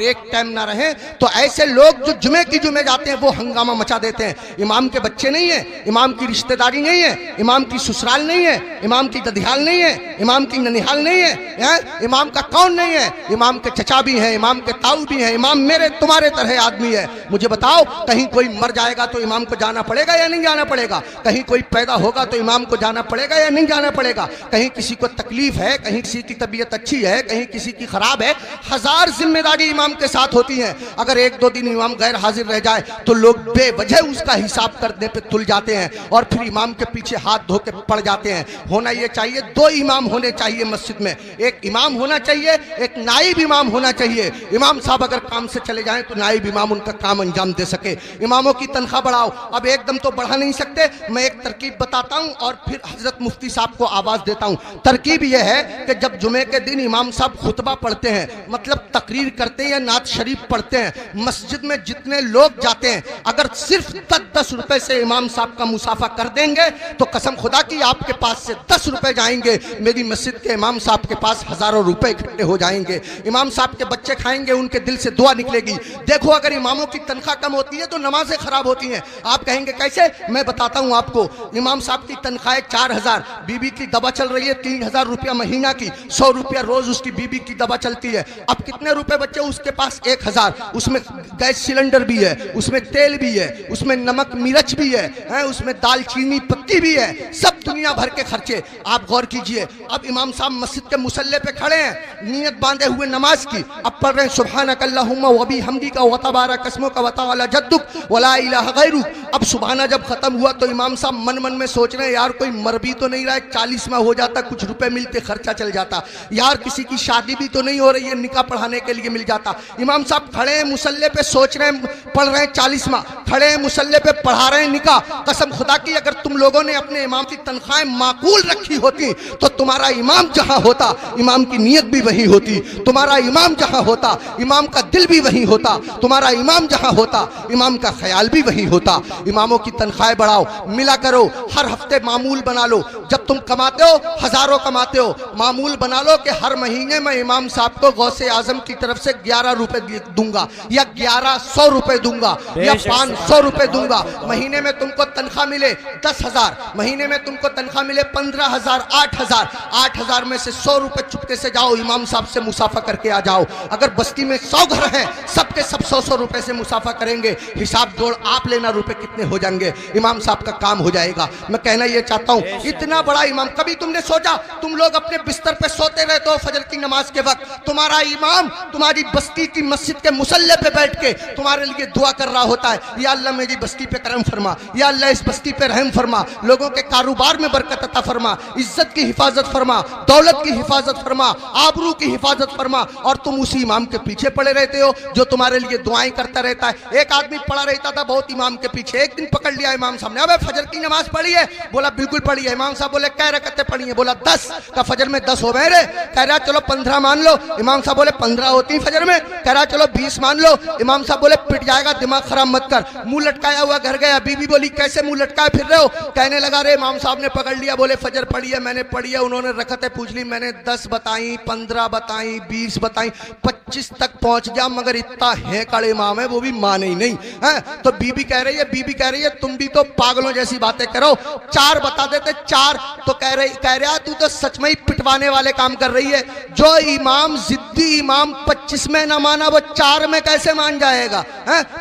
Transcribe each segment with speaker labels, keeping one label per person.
Speaker 1: एक टाइम ना रहे तो ऐसे लोग जो जुमे की जुमे जाते हैं वो हंगामा मचा देते हैं। इमाम के बच्चे नहीं है, इमाम की रिश्तेदारी नहीं है, इमाम की ससुराल नहीं है, इमाम की ददियाल नहीं है, इमाम की ननिहाल नहीं है, इमाम का कौन नहीं है, इमाम के चचा भी हैं, इमाम के ताऊ भी हैं, इमाम मेरे तुम्हारे तरह आदमी है। मुझे बताओ, कहीं कोई मर जाएगा तो इमाम को जाना पड़ेगा या नहीं जाना पड़ेगा? कहीं कोई पैदा होगा तो इमाम को जाना पड़ेगा या नहीं जाना पड़ेगा? कहीं किसी को तकलीफ है, कहीं किसी की तबीयत अच्छी है, कहीं किसी की खराब है, हजार जिम्मेदारी इमाम के साथ होती हैं। अगर एक दो दिन इमाम गैर हाजिर रह जाए तो लोग बेवजह उसका हिसाब करने पे तुल जाते हैं और फिर इमाम के पीछे हाथ धो के पड़ जाते हैं। होना ये चाहिए, दो इमाम होने चाहिए मस्जिद में, एक इमाम होना चाहिए, एक नाइब इमाम होना चाहिए। इमाम साहब अगर काम से चले जाएं तो नाइब इमाम उनका काम अंजाम दे सके। इमामों की तनख्वाह बढ़ाओ। अब एकदम तो बढ़ा नहीं सकते, मैं एक तरकीब बताता हूं और फिर हजरत मुफ्ती साहब को आवाज देता हूं। तरकीब यह है कि जब जुमे के दिन इमाम साहब खुतबा पढ़ते हैं, मतलब तकरीर करते हैं या नात शरीफ पढ़ते हैं, मस्जिद में जितने लोग जाते हैं अगर सिर्फ 10-10 रुपए से इमाम साहब का मुसाफा कर देंगे तो कसम खुदा की आपके पास से 10 रुपए जाएंगे, मेरी मस्जिद के इमाम साहब के पास हजारों रुपए इकट्ठे हो जाएंगे। इमाम साहब के बच्चे खाएंगे, उनके दिल से दुआ निकलेगी। देखो, अगर इमामों की तनख्वाह कम होती है तो नमाजें खराब होती हैं। आप कहेंगे कैसे? मैं बताता हूं आपको। इमाम साहब की तनख्वाह 4000, बीबी की दवा चल रही है 3000 रुपया महीना की, 100 रुपया रोज उसकी बीबी की दवा चलती है। अब कितने रुपए बच्चे उसके पास? 1000। उसमें गैस सिलेंडर भी है, उसमें तेल भी है, उसमें नमक मिर्च भी है, उसमें दालचीनी पत्ती भी है, सब दुनिया भर के खर्चे। आप गौर कीजिए, अब इमाम साहब मस्जिद के मुसल्ले पे खड़े हैं, नियत बांधे हुए नमाज की, अब पढ़ रहे हैं सुब्हानक अल्लाहुम्मा व बिहम्दिका व तबारक अस्मुका व तआला जद्दुक व ला इलाहा गैरुक। अब सुबहाना जब खत्म हुआ तो इमाम साहब मन मन में सोच रहे हैं, यार कोई मर भी तो नहीं रहा है, 40वां हो जाता, कुछ रुपए मिलते, खर्चा चल जाता, यार किसी की शादी भी तो नहीं हो रही है, निकाह पढ़ाने के लिए मिल जाता। इमाम साहब खड़े हैं मुसल्ले पे, सोच रहे हैं, पढ़ रहे हैं 40वां, खड़े हैं मुसल्ले पे, पढ़ा रहे हैं निकाह। कसम खुदा की अगर तुम लोगों ने अपने इमाम की तनख्वाहें माकूल रखी होती तो तुम्हारा इमाम जहां होता इमाम की नीयत भी वही होती, तुम्हारा इमाम जहां होता इमाम का दिल भी वही होता, तुम्हारा इमाम जहां होता इमाम का ख्याल भी वही होता। इमामों की तनख्वाहें बढ़ाओ, मिला करो, हर हफ्ते मामूल बना लो। जब तुम कमाते हो, हजारों कमाते हो, मामूल बना लो कि हर महीने में इमाम साहब को गौसे आजम की तरफ से 11 रुपए दूंगा या 1100 रुपए दूंगा या 500 रुपए दूंगा। महीने में तुमको तनख्वाह मिले 10,000, महीने में तुमको तनख्वाह मिले 15,000, 8,000, 8,000 में से 100 रुपए चुपके से जाओ इमाम साहब से मुसाफा करके आ जाओ। अगर बस्ती में 100 घर हैं, सबके सब 100-100 रुपए से मुसाफा करेंगे, हिसाब जोड़ आप लेना रुपए कितने हो जाएंगे, इमाम साहब का काम हो जाएगा। मैं कहना ये चाहता हूँ, इतना बड़ा इमाम, कभी तुमने सोचा, तुम लोग अपने बिस्तर पे सोते रहते हो फजर की नमाज के वक्त, तुम्हारा इमाम तुम्हारी बस्ती की मस्जिद के मुसल्ले पे बैठ के तुम्हारे लिए दुआ कर रहा होता है, या अल्लाह मेरी बस्ती पे करम फरमा, या अल्लाह इस बस्ती पे रहम फरमा, लोगों के कारोबार में बरकत अता फरमा, इज्जत की हिफाजत फरमा, दौलत की हिफाजत फरमा, आबरू की हिफाजत फरमा। और तुम उसी इमाम के पीछे पड़े रहते हो जो तुम्हारे लिए दुआएं करता रहता है। एक आदमी पड़ा रहता था बहुत इमाम के पीछे, एक दिन पकड़ लिया इमाम साहब ने, अबे फजर की नमाज पढ़ी है? बोला बिल्कुल पढ़ी है। इमाम साहब बोले कै रकअतें पढ़ी है? बोला 10। का फजर में 10 हो गए रे? कह रहा चलो 15 मान लो। इमाम साहब बोले 15 होती फजर में? कह रहा चलो 20 मान लो। इमाम साहब बोले पिट जाएगा, दिमाग खराब मत कर। मुंह लटकाया हुआ घर गया, बीवी बोली कैसे मुंह लटकाए फिर रहे हो? कहने लगा रे इमाम साहब ने पकड़ लिया, बोले फजर पढ़ी है? मैंने पढ़ी है। उन्होंने रकअतें पूछ ली, मैंने 10 बताई, 15 बताई, 20 बताई, 25 तक पहुंच गया, मगर इतना है कड़े इमाम है वो भी माने ही नहीं है। तो बीबी कह रही है तुम भी तो पागलों जैसी बातें करो, 4 बता देते 4। तो कह रहा तू तो सच में ही पिटवाने वाले काम कर रही है। जो इमाम जिद्दी इमाम 25 में ना माना वो 4 में कैसे मान जाएगा?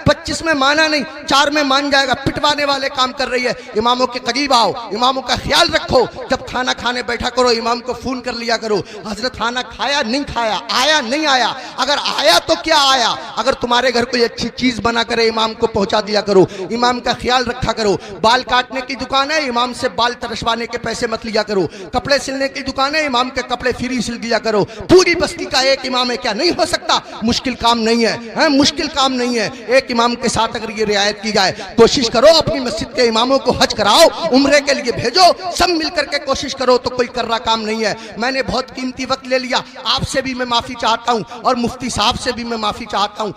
Speaker 1: 25 में माना नहीं, 4 में मान जाएगा। पिटवाने वाले काम कर रही है। इमामों के करीब आओ, इमामों का ख्याल रखो। जब खाना खाने बैठा करो इमाम को फोन कर लिया करो, हजरत खाना खाया नहीं खाया, आया नहीं आया, अगर आया तो क्या आया। अगर तुम्हारे घर कोई अच्छी चीज बना करे इमाम को पहुंचा दिया करो, इमाम का ख्याल रखा करो। बाल काटने की दुकान है, इमाम से बाल तरसवाने के पैसे मत लिया करो। कपड़े सिलने की दुकान है, इमाम के कपड़े फ्री सिल दिया करो। पूरी बस्ती का एक इमाम है, क्या नहीं हो सकता? मुश्किल काम नहीं है, मुश्किल काम नहीं है। एक इमाम के साथ अगर ये रियायत रियायत की जाए। कोशिश करो अपनी मस्जिद के इमामों को हज कराओ, उम्रे के लिए भेजो, सब मिलकर के कोशिश करो तो कोई कर्रा काम नहीं है। मैंने बहुत कीमती वक्त ले लिया, आपसे भी मैं माफ़ी चाहता हूँ और मुफ्ती साहब से भी मैं माफ़ी चाहता हूँ,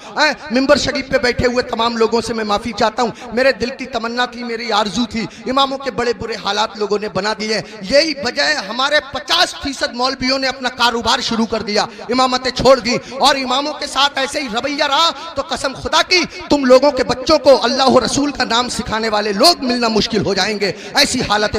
Speaker 1: मिंबर शरीफ पे बैठे हुए तमाम लोगों से मैं माफ़ी चाहता हूँ। मेरे दिल की तमन्ना थी, मेरी आरजू थी, इमामों के बड़े बुरे हालात लोगों ने बना दिए। यही वजह है हमारे 50% मौलवियों ने अपना कारोबार शुरू कर दिया, इमामतें छोड़ दी और इमामों के साथ ऐसे ही रवैया रहा तो कसम खुदा की तुम लोगों के बच्चों को अल्लाह और रसूल का नाम सिखाने वाले लोग मिलना मुश्किल हो जाएंगे। ऐसी हालत